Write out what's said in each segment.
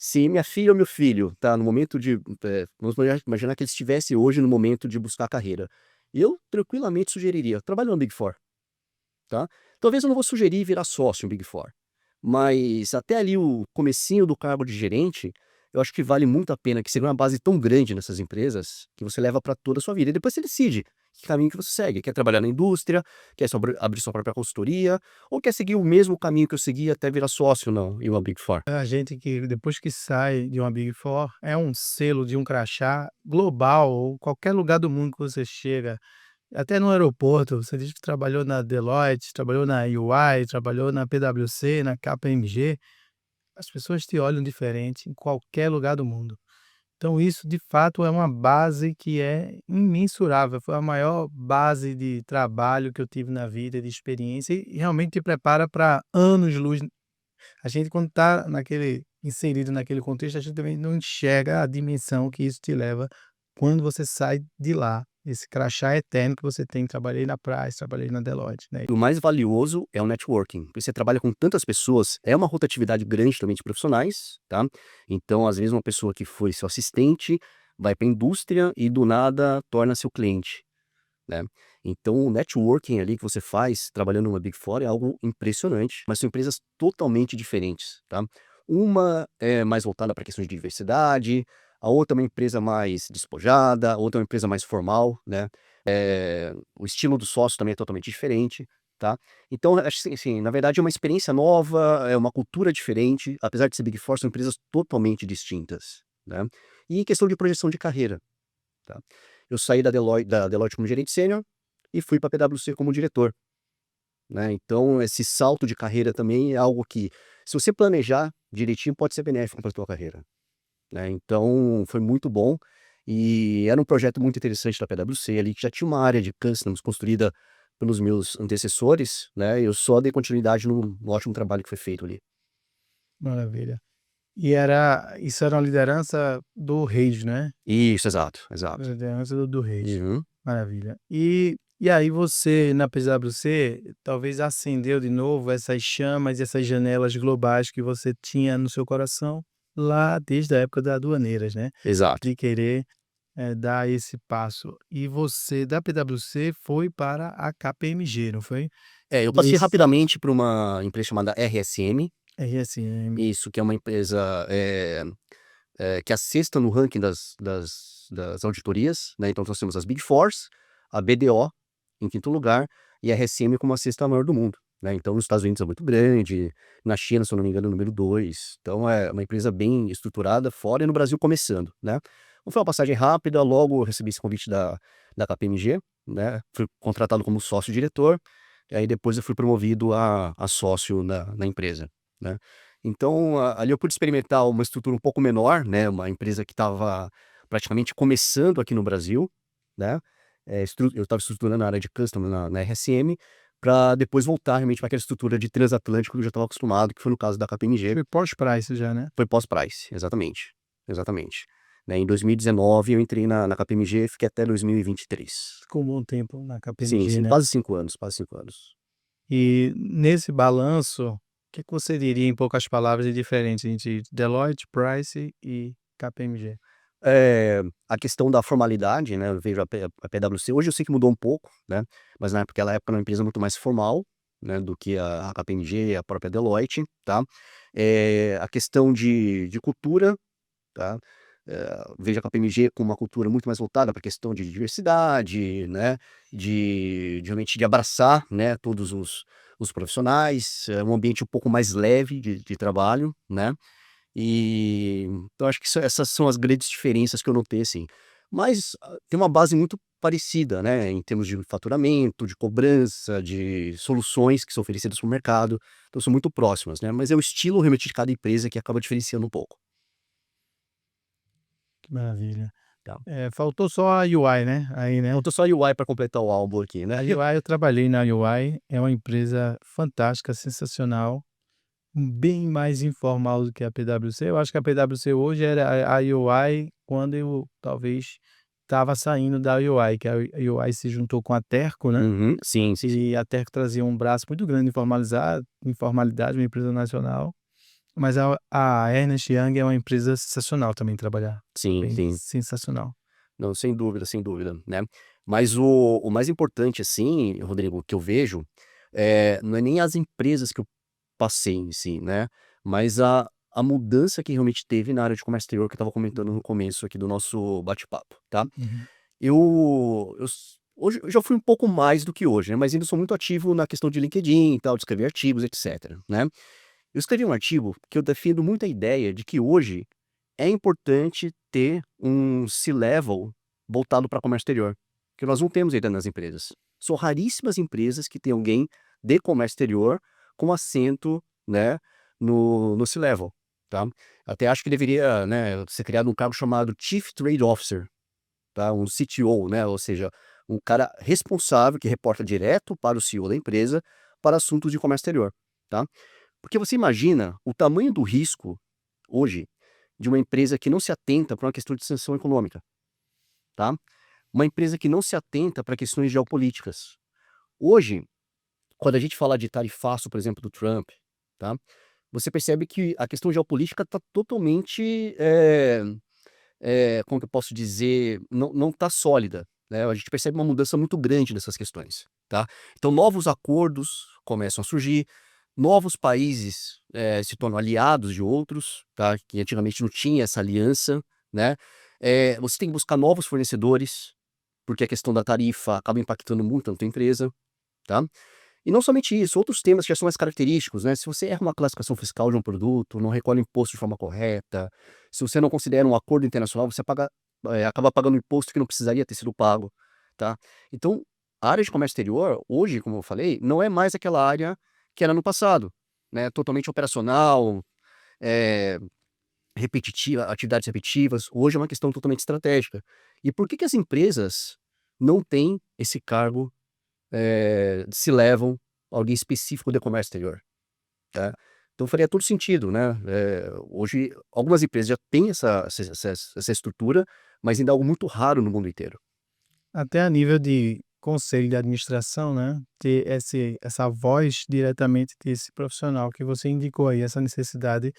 Se minha filha ou meu filho tá no momento de, vamos imaginar que ele estivesse hoje no momento de buscar carreira, eu tranquilamente sugeriria, trabalha no Big Four, tá. Talvez eu não vou sugerir virar sócio no Big Four, mas até ali o comecinho do cargo de gerente, eu acho que vale muito a pena, que seria uma base tão grande nessas empresas, que você leva para toda a sua vida, e depois você decide que caminho que você segue, quer trabalhar na indústria, quer abrir sua própria consultoria, ou quer seguir o mesmo caminho que eu segui até virar sócio não em uma Big Four. A gente que depois que sai de uma Big Four, é um selo de um crachá global ou qualquer lugar do mundo que você chega, até no aeroporto, você diz que trabalhou na Deloitte, trabalhou na EY, trabalhou na PwC, na KPMG, as pessoas te olham diferente em qualquer lugar do mundo. Então isso de fato é uma base que é imensurável, foi a maior base de trabalho que eu tive na vida, de experiência e realmente te prepara para anos-luz. A gente quando está naquele inserido naquele contexto, a gente também não enxerga a dimensão que isso te leva quando você sai de lá, esse crachá eterno que você tem, trabalhei na Price, trabalhei na Deloitte, né. O mais valioso é o networking, porque você trabalha com tantas pessoas, é uma rotatividade grande também de profissionais, tá. Então, às vezes, uma pessoa que foi seu assistente, vai para a indústria e do nada torna seu cliente, né. Então o networking ali que você faz trabalhando numa Big Four é algo impressionante, mas são empresas totalmente diferentes, tá. Uma é mais voltada para questões de diversidade, a outra é uma empresa mais despojada, a outra é uma empresa mais formal, né. O estilo do sócio também é totalmente diferente, tá. Então acho assim, na verdade é uma experiência nova, é uma cultura diferente, apesar de ser Big Four, são empresas totalmente distintas, né. E em questão de projeção de carreira, tá. Eu saí da Deloitte como gerente sênior e fui pra PwC como diretor, né. Então esse salto de carreira também é algo que, se você planejar direitinho, pode ser benéfico pra tua carreira, né. Então foi muito bom, e era um projeto muito interessante da PwC ali, que já tinha uma área de customs construída pelos meus antecessores, né, eu só dei continuidade no ótimo trabalho que foi feito ali. Maravilha. E era isso era uma liderança do Reis, né? Isso, exato, exato. Liderança do Reis. Uhum. Maravilha. E aí você na PwC talvez acendeu de novo essas chamas, essas janelas globais que você tinha no seu coração, lá desde a época da Aduaneiras, né, Exato. de querer, dar esse passo. E você da PwC foi para a KPMG, não foi? Eu E passei esse rapidamente para uma empresa chamada RSM, RSM. isso, que é uma empresa, que é a sexta no ranking das auditorias, né, então nós temos as Big Fours, a BDO em quinto lugar, e a RSM como a sexta maior do mundo, né, então nos Estados Unidos é muito grande, na China, se eu não me engano, é o número 2, então é uma empresa bem estruturada fora e no Brasil começando, né. Não foi uma passagem rápida, logo eu recebi esse convite da KPMG, né, fui contratado como sócio-diretor, e aí depois eu fui promovido a sócio na empresa, né. Então, ali eu pude experimentar uma estrutura um pouco menor, né, uma empresa que estava praticamente começando aqui no Brasil, né, eu estava estruturando a área de Customer na RSM, para depois voltar realmente para aquela estrutura de transatlântico que eu já estava acostumado, que foi no caso da KPMG, Foi pós-Price já, né? foi pós-Price, exatamente, exatamente. Né, em 2019 eu entrei na KPMG, fiquei até 2023. Ficou um bom tempo na Sim, KPMG, sim, né? quase 5 anos, quase 5 anos. E nesse balanço, o que que você diria em poucas palavras de diferença entre Deloitte, Price e KPMG? A questão da formalidade, né, eu vejo a PwC hoje eu sei que mudou um pouco, né, mas na época era uma empresa muito mais formal, né, do que a KPMG e a própria Deloitte, tá. A questão de cultura, tá, vejo a KPMG com uma cultura muito mais voltada pra questão de diversidade, né, de realmente de abraçar, né, todos os profissionais, é um ambiente um pouco mais leve de trabalho, né. Então acho que essas são as grandes diferenças que eu notei, assim. Mas, tem uma base muito parecida, né, em termos de faturamento, de cobrança, de soluções que são oferecidas para o mercado, então são muito próximas, né, mas é o estilo realmente de cada empresa que acaba diferenciando um pouco. Que maravilha. Tá. Faltou só a UI, né, aí, né? Faltou só a UI para completar o álbum aqui, né. A UI eu trabalhei na UI, é uma empresa fantástica, sensacional, bem mais informal do que a PwC. Eu acho que a PwC hoje era a UI quando eu talvez estava saindo da UI, que a UI se juntou com a Terco, né? Uhum. Sim, sim, sim. E a Terco trazia um braço muito grande de informalidade, uma empresa nacional. Mas a Ernst Young é uma empresa sensacional também trabalhar, Sim, bem sim. sensacional. Não, sem dúvida, né. Mas o mais importante, assim, Rodrigo, que eu vejo, não é nem as empresas que eu passei em si, né, mas a mudança que realmente teve na área de comércio exterior que eu estava comentando no começo aqui do nosso bate-papo, tá. Uhum. Eu s hoje eu já fui um pouco mais do que hoje, né, mas ainda sou muito ativo na questão de LinkedIn e tal, de escrever artigos, etcétera, né. Eu escrevi um artigo que eu defendo muito a ideia de que hoje é importante ter um C-level voltado para comércio exterior, que nós não temos ainda nas empresas. São raríssimas empresas que têm alguém de comércio exterior com assento, né, no C-level, tá. Até acho que deveria, né, ser criado um cargo chamado Chief Trade Officer, tá, um CTO, né, ou seja, um cara responsável que reporta direto para o CEO da empresa para assuntos de comércio exterior, tá. Porque você imagina o tamanho do risco, hoje, de uma empresa que não se atenta para uma questão de sanção econômica, tá. Uma empresa que não se atenta para questões geopolíticas. Hoje, quando a gente fala de tarifaço, por exemplo, do Trump, tá, você percebe que a questão geopolítica está totalmente, como que eu posso dizer, não está sólida, né, a gente percebe uma mudança muito grande nessas questões, tá. Então novos acordos começam a surgir, novos países, se tornam aliados de outros, tá, que antigamente não tinha essa aliança, né. Você tem que buscar novos fornecedores, porque a questão da tarifa acaba impactando muito a tua empresa, tá. E não somente isso, outros temas que já são mais característicos, né, se você erra uma classificação fiscal de um produto, não recolhe imposto de forma correta, se você não considera um acordo internacional, você acaba pagando imposto que não precisaria ter sido pago, tá. Então, a área de comércio exterior, hoje, como eu falei, não é mais aquela área que era no passado, né, totalmente operacional, eh, repetitiva, atividades repetitivas, hoje é uma questão totalmente estratégica. E por que que as empresas não têm esse cargo, se levam alguém específico de comércio exterior, tá. Então faria todo sentido, né, hoje algumas empresas já têm essa estrutura, mas ainda é algo muito raro no mundo inteiro. Até a nível de conselho de administração, né, ter essa voz diretamente desse profissional que você indicou aí, essa necessidade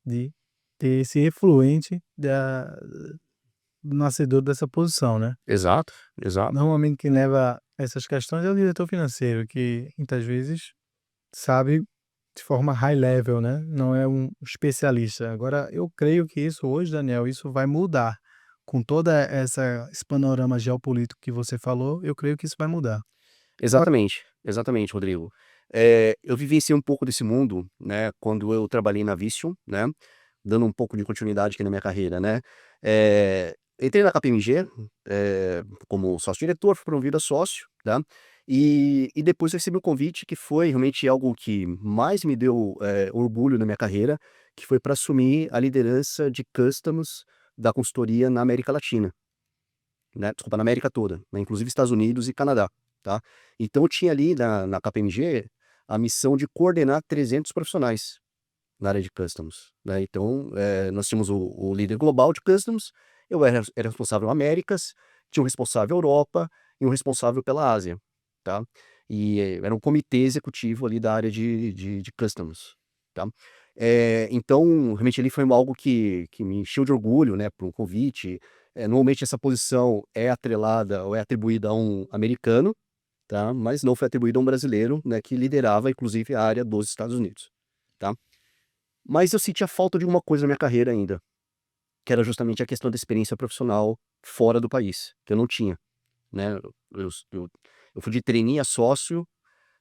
de ter esse efluente do nascedor dessa posição, né. Exato, exato. Normalmente quem leva essas questões é o diretor financeiro, que muitas vezes sabe de forma high level, né, não é um especialista. Agora eu creio que isso hoje, Daniel, isso vai mudar. Com toda esse panorama geopolítico que você falou, eu creio que isso vai mudar. A Exatamente, exatamente, Rodrigo. Eu vivenciei um pouco desse mundo, né, quando eu trabalhei na Vision, né, dando um pouco de continuidade aqui na minha carreira, né. Entrei na KPMG, como sócio-diretor, fui promovido a sócio, tá, e depois eu recebi um convite que foi realmente algo que mais me deu, orgulho na minha carreira, que foi para assumir a liderança de customs da consultoria na América Latina, né, desculpa, na América toda, né, inclusive Estados Unidos e Canadá, tá. Então eu tinha ali na KPMG a missão de coordenar 300 profissionais na área de customs, né. Então, nós tínhamos o líder global de customs, eu era responsável Américas, tinha um responsável Europa e um responsável pela Ásia, tá. E era um comitê executivo ali da área de customs, tá. Então, realmente ali foi algo que me encheu de orgulho, né, por um convite. Normalmente essa posição é atrelada ou é atribuída a um americano, tá, mas não foi atribuída a um brasileiro, né, que liderava inclusive a área dos Estados Unidos, tá. Mas eu sentia falta de uma coisa na minha carreira ainda, que era justamente a questão da experiência profissional fora do país, que eu não tinha, né. Eu fui de trainee a sócio,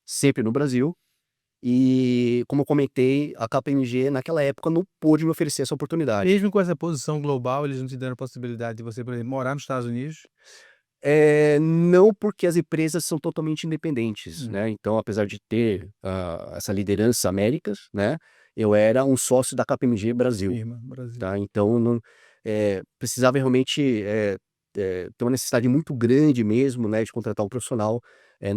sempre no Brasil, e como eu comentei, a KPMG naquela época não pôde me oferecer essa oportunidade. Mesmo com essa posição global, eles não te deram a possibilidade de você, por exemplo, morar nos Estados Unidos? Não, porque as empresas são totalmente independentes, Hum, né, então apesar de ter, essa liderança Américas, né, eu era um sócio da KPMG Brasil. firma, Brasil. Tá, então não precisava realmente, ter uma necessidade muito grande mesmo, né, de contratar um profissional,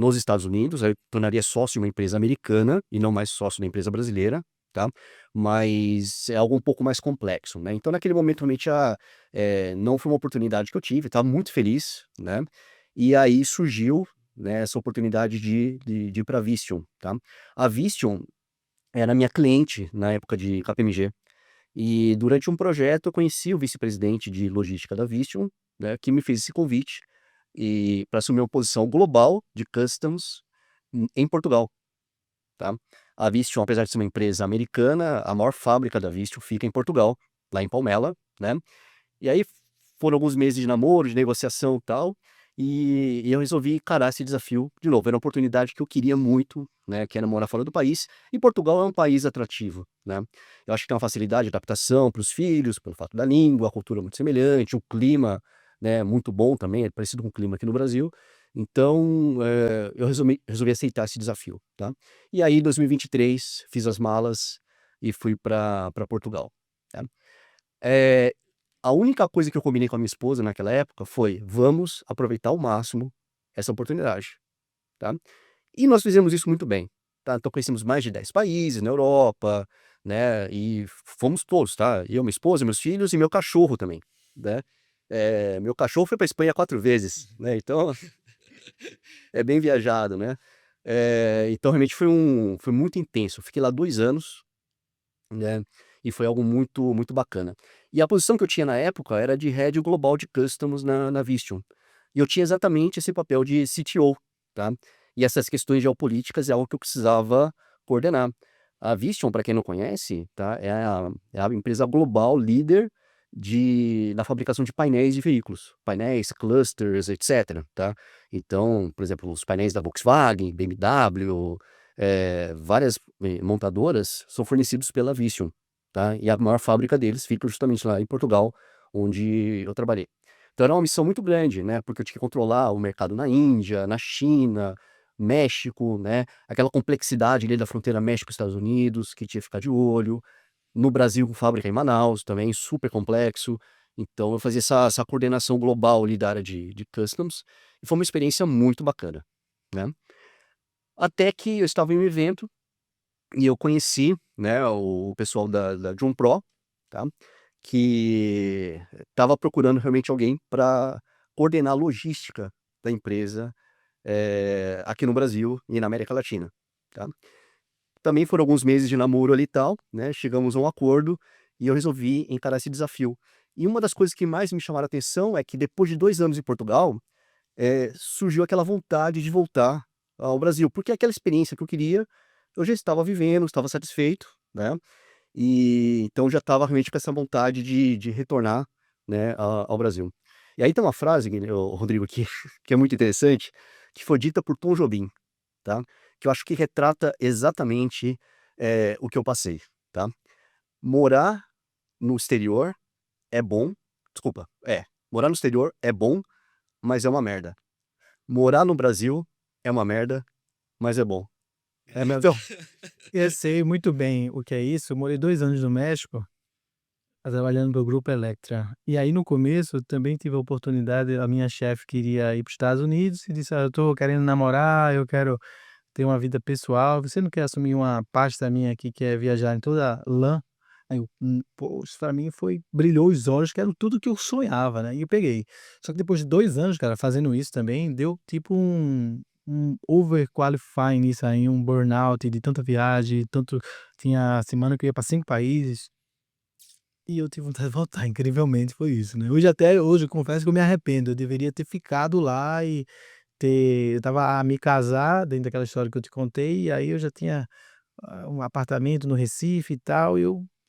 nos Estados Unidos, aí eu tornaria sócio de uma empresa americana e não mais sócio da empresa brasileira, tá, mas é algo um pouco mais complexo, né. Então naquele momento realmente não foi uma oportunidade que eu tive, estava muito feliz, né, e aí surgiu, né, essa oportunidade de ir pra Vistion, tá. A Vistion era minha cliente na época de KPMG. E durante um projeto eu conheci o vice-presidente de logística da Visteon, né, que me fez esse convite e para assumir uma posição global de customs em Portugal, tá? A Visteon, apesar de ser uma empresa americana, a maior fábrica da Visteon fica em Portugal, lá em Palmela, né? E aí foram alguns meses de namoro, de negociação e tal, e eu resolvi encarar esse desafio de novo. Era uma oportunidade que eu queria muito, né, que era morar fora do país, e Portugal é um país atrativo, né? Eu acho que tem uma facilidade de adaptação para os filhos, pelo fato da língua, a cultura muito semelhante, o clima, né, muito bom também, é parecido com o clima aqui no Brasil. Então, eu resolvi aceitar esse desafio, tá? E aí, em 2023, fiz as malas e fui para Portugal, tá? Eh, a única coisa que eu combinei com a minha esposa naquela época foi: "Vamos aproveitar ao máximo essa oportunidade", tá. E nós fizemos isso muito bem, tá. Então conhecemos mais de 10 países na Europa, né, e fomos todos, tá. Eu, minha esposa, meus filhos e meu cachorro também, né. Meu cachorro foi pra Espanha 4 vezes, né, então é bem viajado, né. Então realmente foi muito intenso. Eu fiquei lá 2 anos, né, e foi algo muito muito bacana. E a posição que eu tinha na época era de head global de customs na Visteon. E eu tinha exatamente esse papel de CTO, tá. E essas questões geopolíticas é algo que eu precisava coordenar. A Visteon, para quem não conhece, tá, é a empresa global líder na fabricação de painéis de veículos, painéis, clusters, etcétera, tá. Então, por exemplo, os painéis da Volkswagen, BMW, várias, montadoras são fornecidos pela Visteon, tá, e a maior fábrica deles fica justamente lá em Portugal, onde eu trabalhei. Então era uma missão muito grande, né, porque eu tinha que controlar o mercado na Índia, na China, México, né, aquela complexidade ali da fronteira México-Estados Unidos, que tinha que ficar de olho. No Brasil, com fábrica em Manaus também, super complexo. Então eu fazia essa coordenação global ali da área de customs, e foi uma experiência muito bacana, né. Até que eu estava em um evento e eu conheci, né, o pessoal da Joom Pro, tá, que estava procurando realmente alguém para coordenar a logística da empresa, aqui no Brasil e na América Latina, tá. Também foram alguns meses de namoro ali e tal, né, chegamos a um acordo e eu resolvi encarar esse desafio. E uma das coisas que mais me chamaram a atenção é que depois de 2 anos em Portugal, surgiu aquela vontade de voltar ao Brasil, porque aquela experiência que eu queria, eu já estava vivendo, estava satisfeito, né, e então já estava realmente com essa vontade de retornar, né, ao Brasil. E aí tem uma frase, Rodrigo, que que é muito interessante, que foi dita por Tom Jobim, tá, que eu acho que retrata exatamente, o que eu passei, tá. Morar no exterior é bom, desculpa, morar no exterior é bom, mas é uma merda. Morar no Brasil é uma merda, mas é bom. É, meu, então, eu sei muito bem o que é isso. Eu morei 2 anos no México, trabalhando para o Grupo Electra. E aí, no começo, eu também tive a oportunidade, a minha chefe queria ir para os Estados Unidos e disse: "Ah, eu estou querendo namorar, eu quero ter uma vida pessoal, você não quer assumir uma pasta minha aqui que é viajar em toda lã?" Aí eu, pô, isso pra mim foi brilhou os olhos, que era tudo que eu sonhava, né, e eu peguei. Só que depois de 2 anos, cara, fazendo isso também, deu tipo um overqualifying nisso aí, um burnout de tanta viagem, tanto tinha semana que eu ia para 5 países, e eu tive vontade de voltar, incrivelmente foi isso, né. Hoje eu confesso que eu me arrependo, eu deveria ter ficado lá e eu estava a me casar, dentro daquela história que eu te contei, e aí eu já tinha, um apartamento no Recife e tal, e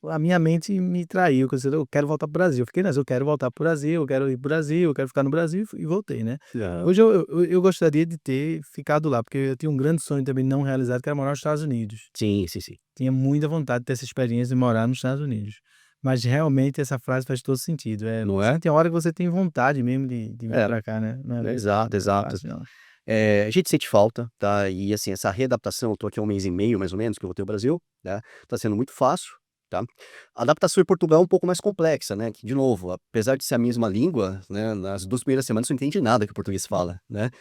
a minha mente me traiu, que eu quero voltar para o Brasil, eu fiquei nessa, eu quero voltar para o Brasil, eu quero ir para o Brasil, eu quero ficar no Brasil, e voltei, né. Aham. Hoje eu gostaria de ter ficado lá, porque eu tinha um grande sonho também não realizado, que era morar nos Estados Unidos. Sim, sim, sim. Tinha muita vontade de ter essa experiência de morar nos Estados Unidos. Mas realmente essa frase faz todo sentido, Não sim, é? tem hora que você tem vontade mesmo de vir É, pra cá, né, não é exato, exato. fácil não. A gente sente falta, tá, e assim, essa readaptação, eu tô aqui há 1 mês e meio mais ou menos que eu voltei ao Brasil, né, tá sendo muito fácil, tá. A adaptação em Portugal é um pouco mais complexa, né, que de novo, apesar de ser a mesma língua, né, nas 2 primeiras semanas você não entende nada que o português fala, né.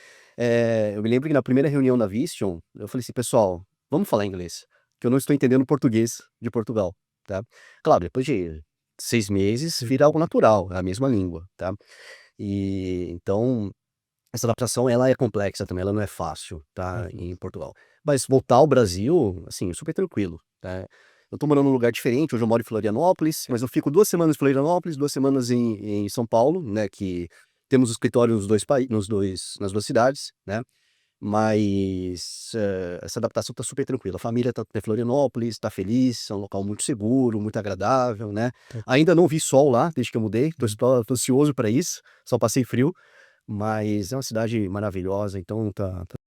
Eu me lembro que na primeira reunião da Visteon, eu falei assim: "Pessoal, vamos falar inglês, que eu não estou entendendo o português de Portugal", tá. Claro, depois de 6 meses vira algo natural, é a mesma língua, tá. E então essa adaptação ela é complexa também, ela não é fácil, tá, Uhum. em Portugal. Mas voltar ao Brasil, assim, super tranquilo, Eu tô morando num lugar diferente, hoje eu moro em Florianópolis, mas eu fico 2 semanas em Florianópolis, 2 semanas em São Paulo, né, que temos escritório nas 2 cidades, né, mas, essa adaptação tá super tranquila. A família tá em Florianópolis, tá feliz, é um local muito seguro, muito agradável, né. Tá. Ainda não vi sol lá, desde que eu mudei, Hum. tô ansioso pra isso, só passei frio, mas é uma cidade maravilhosa, então tá